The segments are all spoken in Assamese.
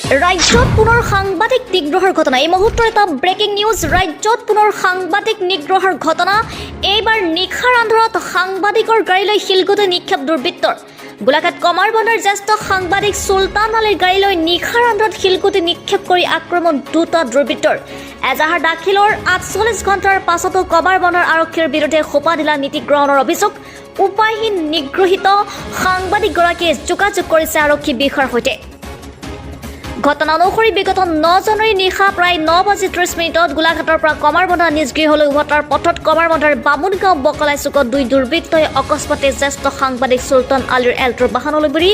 ৰাজ্যত পুনৰ সাংবাদিক নিগ্ৰহৰ ঘটনা। এই মুহূৰ্তৰ এটা ব্ৰেকিং নিউজ। ৰাজ্যত পুনৰ সাংবাদিক নিগ্ৰহৰ ঘটনা। এইবাৰ নিশাৰ আন্ধাৰত সাংবাদিকৰ গাড়ীলৈ শিলগুটি নিক্ষেপ দুৰ্বৃত্তৰ। গোলাঘাট কমাৰবন্দৰ জ্যেষ্ঠ সাংবাদিক চুলতান আলীৰ গাড়ীলৈ নিশাৰ আন্ধাৰত শিলগুটি নিক্ষেপ কৰি আক্ৰমণ দুটা দুৰ্বৃত্তৰ। এজাহাৰ দাখিলৰ ৪৮ ঘণ্টাৰ পাছতো কমাৰবন্দৰ আৰক্ষীৰ বিৰুদ্ধে সোপা ঢিলা নীতি গ্ৰহণৰ অভিযোগ। উপায়হীন নিগৃহীত সাংবাদিকগৰাকীয়ে যোগাযোগ কৰিছে আৰক্ষী বিষয়াৰ সৈতে। ঘটনা অনুসৰি বিগত ৯ জানুৱাৰী নিশা প্ৰায় ৯:৩০ গোলাঘাটৰ পৰা কমাৰবন্দৰ নিজ গৃহলৈ উভতাৰ পথত কমাৰবন্দৰ বামুণগাঁও বকলাই চুকত দুই দুৰ্বৃত্তই অকস্মাতে জ্যেষ্ঠ সাংবাদিক চুলতান আলীৰ এল্টৰ বাহনলৈ বুৰি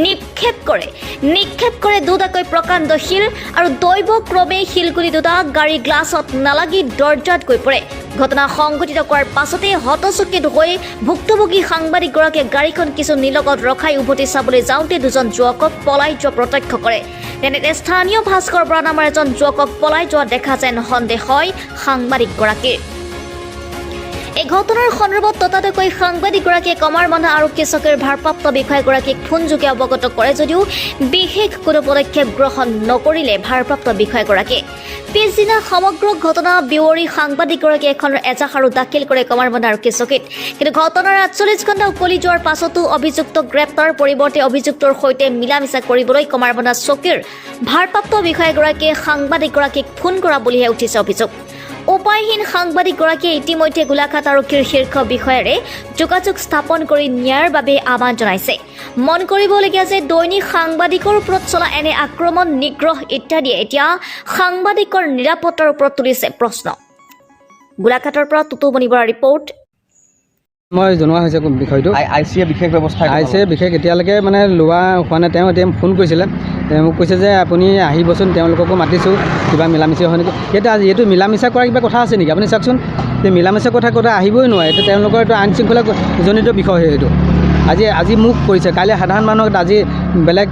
নিক্ষেপ কৰে দুটাকৈ প্ৰকাণ্ড শিল আৰু দৈৱক্ৰমে শিলগুটি দুটা গাড়ী গ্লাছত নালাগি দৰ্জাত গৈ পৰে। ঘটনা সংঘটিত কৰাৰ পাছতে হতচকিত হৈ ভুক্তভোগী সাংবাদিকগৰাকীয়ে গাড়ীখন কিছু নিলগত ৰখাই উভতি চাবলৈ যাওঁতে দুজন যুৱকক পলাই যোৱা প্ৰত্যক্ষ কৰে। তেনেতে স্থানীয় ভাস্কৰ বৰা নামৰ এজন যুৱকক পলাই যোৱা দেখা যেন সন্দেহ হয় সাংবাদিকগৰাকীৰ। এই ঘটনাৰ সন্দৰ্ভত ততাতৈয়াকৈ সাংবাদিকগৰাকীয়ে কমাৰবন্দৰ আৰক্ষী চকীৰ ভাৰপ্ৰাপ্ত বিষয়াগৰাকীক ফোনযোগে অৱগত কৰে যদিও বিশেষ কোনো পদক্ষেপ গ্ৰহণ নকৰিলে ভাৰপ্ৰাপ্ত বিষয়াগৰাকীয়ে। পিছদিনা সমগ্ৰ ঘটনা বিৱৰি সাংবাদিকগৰাকীয়ে এখন এজাহাৰো দাখিল কৰে কমাৰবন্দৰ আৰক্ষী চকীত। কিন্তু ঘটনাৰ ৪৮ ঘণ্টা উকলি যোৱাৰ পাছতো অভিযুক্তক গ্ৰেপ্তাৰ পৰিৱৰ্তে অভিযুক্তৰ সৈতে মিলামিছা কৰিবলৈ কমাৰবন্দৰ চকীৰ ভাৰপ্ৰাপ্ত বিষয়াগৰাকীয়ে সাংবাদিকগৰাকীক ফোন কৰা বুলিহে উঠিছে অভিযোগ। উপায়হীন সাংবাদিকগৰাকীয়ে ইতিমধ্যে গোলাঘাট আৰক্ষীৰ শীৰ্ষ বিষয়াৰে যোগাযোগ স্থাপন কৰি ন্যায়ৰ বাবে আহ্বান জনাইছে। মন কৰিবলগীয়া যে দৈনিক সাংবাদিকৰ ওপৰত চলা এনে আক্ৰমণ নিগ্ৰহ ইত্যাদিয়ে এতিয়া সাংবাদিকৰ নিৰাপত্তাৰ ওপৰত তুলিছে প্ৰশ্ন। গোলাঘাটৰ পৰা টুটুমণি বৰাৰ ৰিপৰ্ট। মই জনোৱা হৈছে বিষয়টো আই চি এ বিশেষ এতিয়ালৈকে মানে লোৱা হোৱা নাই। তেওঁ এতিয়া ফোন কৰিছিলে, মোক কৈছে যে আপুনি আহিবচোন, তেওঁলোককো মাতিছোঁ, কিবা মিলামিচা হয় নেকি। এতিয়া এইটো মিলামিচা কৰা কিবা কথা আছে নেকি? আপুনি চাওকচোন, যে মিলামিচা কথা আহিবই নোৱাৰে। এতিয়া তেওঁলোকৰ এইটো আইন শৃংখলাজনিত বিষয় এইটো। আজি মোক কৰিছে, কাইলৈ সাধাৰণ মানুহক আজি বেলেগ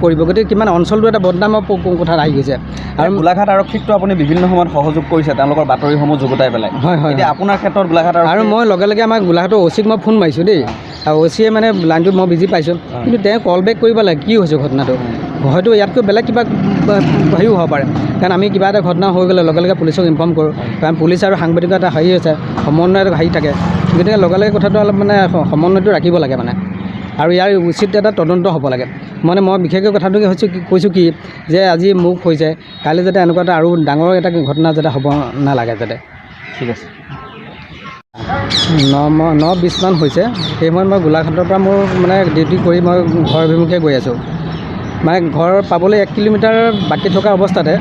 কৰিব। গতিকে কিমান অঞ্চলটো এটা বদনামৰ কথাত আহি গৈছে। আৰু গোলাঘাট আৰক্ষীকটো আপুনি বিভিন্ন সময়ত সহযোগ কৰিছে, তেওঁলোকৰ বাতৰিসমূহ যুগুতাই পেলাই। হয়। এতিয়া আপোনাৰ ক্ষেত্ৰত গোলাঘাট আৰু মই লগে লগে আমাৰ গোলাঘাটৰ অ'চিক মই ফোন মাৰিছোঁ দেই, আৰু অ'চিয়ে মানে লাইনটো মই বিজি পাইছোঁ, কিন্তু তেওঁ কল বেক কৰিব লাগে কি হৈছে ঘটনাটো। হয়তো ইয়াতকৈ বেলেগ কিবা হেৰিও হ'ব পাৰে, কাৰণ আমি কিবা এটা ঘটনা হৈ গ'লে লগে লগে পুলিচক ইনফৰ্ম কৰোঁ, কাৰণ পুলিচ আৰু সাংবাদিকৰ এটা হেৰি হৈছে, সমন্বয়ৰ হেৰি থাকে। গতিকে লগে লগে কথাটো অলপ মানে সমন্বয়টো ৰাখিব লাগে মানে, আৰু ইয়াৰ উচিত এটা তদন্ত হ'ব লাগে। মানে মই বিশেষকৈ কথাটো কৈছোঁ কি, যে আজি মোক হৈছে, কাইলৈ যাতে এনেকুৱা এটা আৰু ডাঙৰ এটা ঘটনা যাতে হ'ব নালাগে যাতে। ঠিক আছে। 9:20 হৈছে। সেই সময়ত মই গোলাঘাটৰ পৰা মোৰ মানে ডিউটি কৰি মই ঘৰ অভিমুখে গৈ আছোঁ। মানে ঘৰ পাবলৈ 1 কিলোমিটাৰ বাকী থকা অৱস্থাতে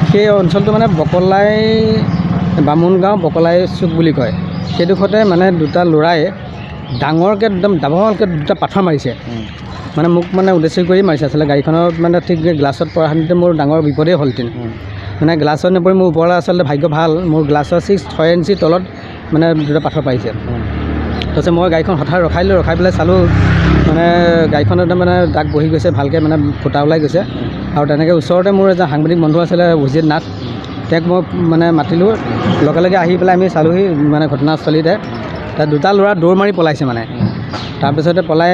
সেই অঞ্চলটো মানে বকলাই বামুণগাঁও বকলাই চুক বুলি কয়, সেইডোখৰতে মানে দুটা ল'ৰাই ডাঙৰকৈ একদম ডাঙৰকৈ দুটা পাথৰ মাৰিছে। মানে মোক মানে উদ্দেশ্য কৰি মাৰিছে। আচলতে গাড়ীখনত মানে ঠিক গ্লাছত পৰা সাধাৰণতে মোৰ ডাঙৰ বিপদেই হ'লহেঁতেন। মানে গ্লাছত নপৰি মোৰ ওপৰলৈ আচলতে ভাগ্য ভাল, মোৰ গ্লাছৰ 6 ইঞ্চি তলত মানে দুটা পাথৰ পাৰিছে। তাৰপিছত মই গাড়ীখন হঠাৎ ৰখাই পেলাই চালোঁ, মানে গাড়ীখনত মানে দাগ বহি গৈছে, ভালকৈ মানে ফুটা ওলাই গৈছে। আৰু তেনেকৈ ওচৰতে মোৰ এজন সাংবাদিক বন্ধু আছিলে অভিজিত নাথ, তেওঁক মই মানে মাতিলোঁ। লগে লগে আহি পেলাই আমি চালোঁহি মানে ঘটনাস্থলীতে, তাত দুটা ল'ৰা দৌৰ মাৰি পলাইছে মানে। তাৰপিছতে পলাই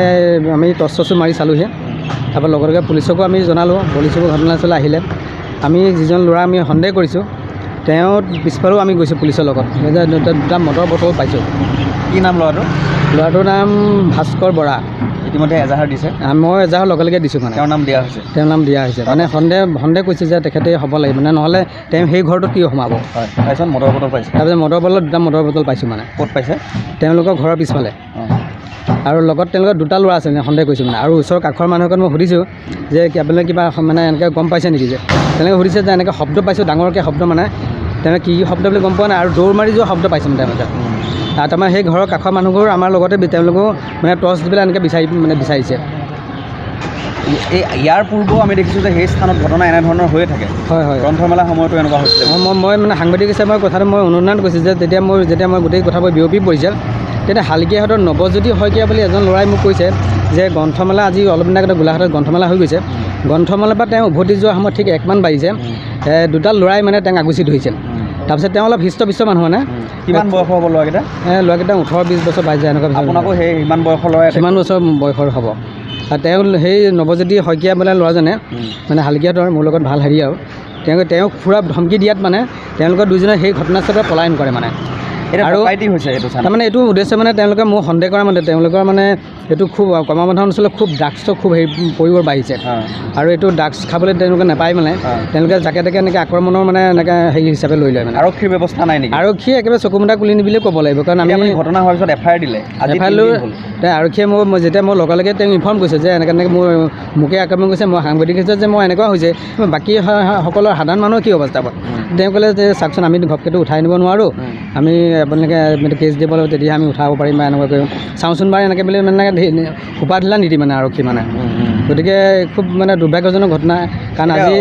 আমি টৰ্চ মাৰি চালোঁহি। তাৰপৰা লগে লগে পুলিচকো আমি জনালোঁ, পুলিচকো ঘটনাস্থলীলৈ আহিলে। আমি যিজন ল'ৰা আমি সন্দেহ কৰিছোঁ, তেওঁ পিছফালেও আমি গৈছোঁ পুলিচৰ লগত। দুটা মটৰ বটল পাইছোঁ। কি নাম ল'ৰাটোৰ নাম ভাস্কৰ বৰা। ইতিমধ্যে এজাহাৰ দিছে। মই এজাহাৰ লগে লগে দিছোঁ মানে। তেওঁৰ নাম দিয়া হৈছে। মানে সন্দেহ কৰিছে যে তেখেতে হ'ব লাগিব, মানে নহ'লে তেওঁ সেই ঘৰটোত কিয় সোমাব। হয়। তাৰপিছত মটৰ বটল পাইছে। তাৰপিছত মটৰ বটলত দুটা মটৰ বটল পাইছোঁ মানে। ক'ত পাইছে? তেওঁলোকৰ ঘৰৰ পিছফালে। আৰু লগত তেওঁলোকৰ দুটা ল'ৰা আছে সন্দেহ কৰিছোঁ মানে। আৰু ওচৰৰ কাষৰ মানুহক মই সুধিছোঁ যে আপোনালোকে কিবা মানে এনেকৈ গম পাইছে নেকি, যে তেনেকৈ সুধিছে যে এনেকৈ শব্দ পাইছোঁ, ডাঙৰকৈ শব্দ মানে তেওঁলোকে কি শব্দ বুলি গম পোৱা নাই, আৰু দৌৰ মাৰি যোৱা শব্দ পাইছোঁ মানে তেওঁলোকে। আৰু তাৰমানে সেই ঘৰৰ কাষৰ মানুহবোৰ আমাৰ লগতে তেওঁলোকেও মানে টৰ্চ দি পেলাই এনেকৈ বিচাৰিছে। ইয়াৰ পূৰ্বেও আমি দেখিছোঁ যে সেই স্থানত ঘটনা এনেধৰণৰ হৈয়ে থাকে। হয়। গ্ৰন্থমেলা সময়তো এনেকুৱা হৈছিলে। মই মানে সাংবাদিক হিচাপে কথাটো মই অনুসন্ধান কৰিছোঁ যে যেতিয়া মই গোটেই কথাবোৰ বিয়পি পৰিছিল, তেতিয়া শালিকীয়াহঁতৰ নৱজ্যোতি শইকীয়া বুলি এজন ল'ৰাই মোক কৈছে যে গ্ৰন্থমেলা আজি অলপ দিনৰ আগতে গোলাঘাটত গ্ৰন্থমেলা হৈ গৈছে। গ্ৰন্থমেলাৰ পৰা তেওঁ উভতি যোৱাৰ সময়ত ঠিক 1 মান বাজিছে, দুটা ল'ৰাই মানে তেওঁক আগুচি ধৰিছিল। তাৰপিছত তেওঁ অলপ হৃষ্ট মানুহ মানে। কিমান বয়স হ'ব ল'ৰাকেইটা? ল'ৰাকেইটা 18-20 বছৰ পাই যায় এনেকুৱা। আপোনাকো সেই সিমান বয়সৰ ল'ৰাই? সিমান বছৰ বয়সৰ হ'ব। আৰু তেওঁ সেই নৱজ্যোতি শইকীয়া বোলে ল'ৰাজনে মানে হালকীয়াতৰ মোৰ লগত ভাল হেৰি আৰু তেওঁক ফুৰা ধমকি দিয়াত মানে তেওঁলোকৰ দুজনে সেই ঘটনাস্থলতে পলায়ন কৰে মানে আৰু আৰু হৈছে এইটো তাৰমানে এইটো উদ্দেশ্য মানে তেওঁলোকে মোক সন্দেহ কৰা মতে তেওঁলোকৰ মানে এইটো খুব কৰ্মবন্ধা অঞ্চলত খুব ড্ৰাগছৰ খুব হেৰি পৰিবৰ বাঢ়িছে আৰু এইটো ড্ৰাগছ খাবলৈ তেওঁলোকে নাপায় মানে তেওঁলোকে জাকে তাকে এনেকৈ আক্ৰমণৰ মানে এনেকৈ হেৰি হিচাপে লৈ লয় মানে আৰক্ষীৰ ব্যৱস্থা নাই নেকি আৰক্ষীয়ে একেবাৰে চকু মুদা খুলি নিবিলে ক'ব লাগিব কাৰণ আমি ঘটনা হোৱাৰ পিছত এফআইআৰ দিলে এফআইআৰ লৈ আৰক্ষীয়ে মই যেতিয়া মই লগে লগে তেওঁক ইনফৰ্ম কৰিছোঁ যে এনেকৈ মোকে আক্ৰমণ কৰিছে মই সাংবাদিক হিচাপে যে মই এনেকুৱা হৈছে বাকী সকলৰ সাধাৰণ মানুহৰ কি অৱস্থা পাব তেওঁ ক'লে যে চাওকচোন আমি ঘপকেতো উঠাই নিব নোৱাৰোঁ আমি আপোনালোকে কেছ দিব লাগিব তেতিয়া আমি উঠাব পাৰিম বা এনেকুৱা কৰিম চাওঁচোন বাৰু এনেকৈ বুলি মানে সোপা ঢিলা নীতি মানে আৰক্ষী মানে গতিকে খুব মানে দুৰ্ভাগ্যজনক ঘটনা কাৰণ আজি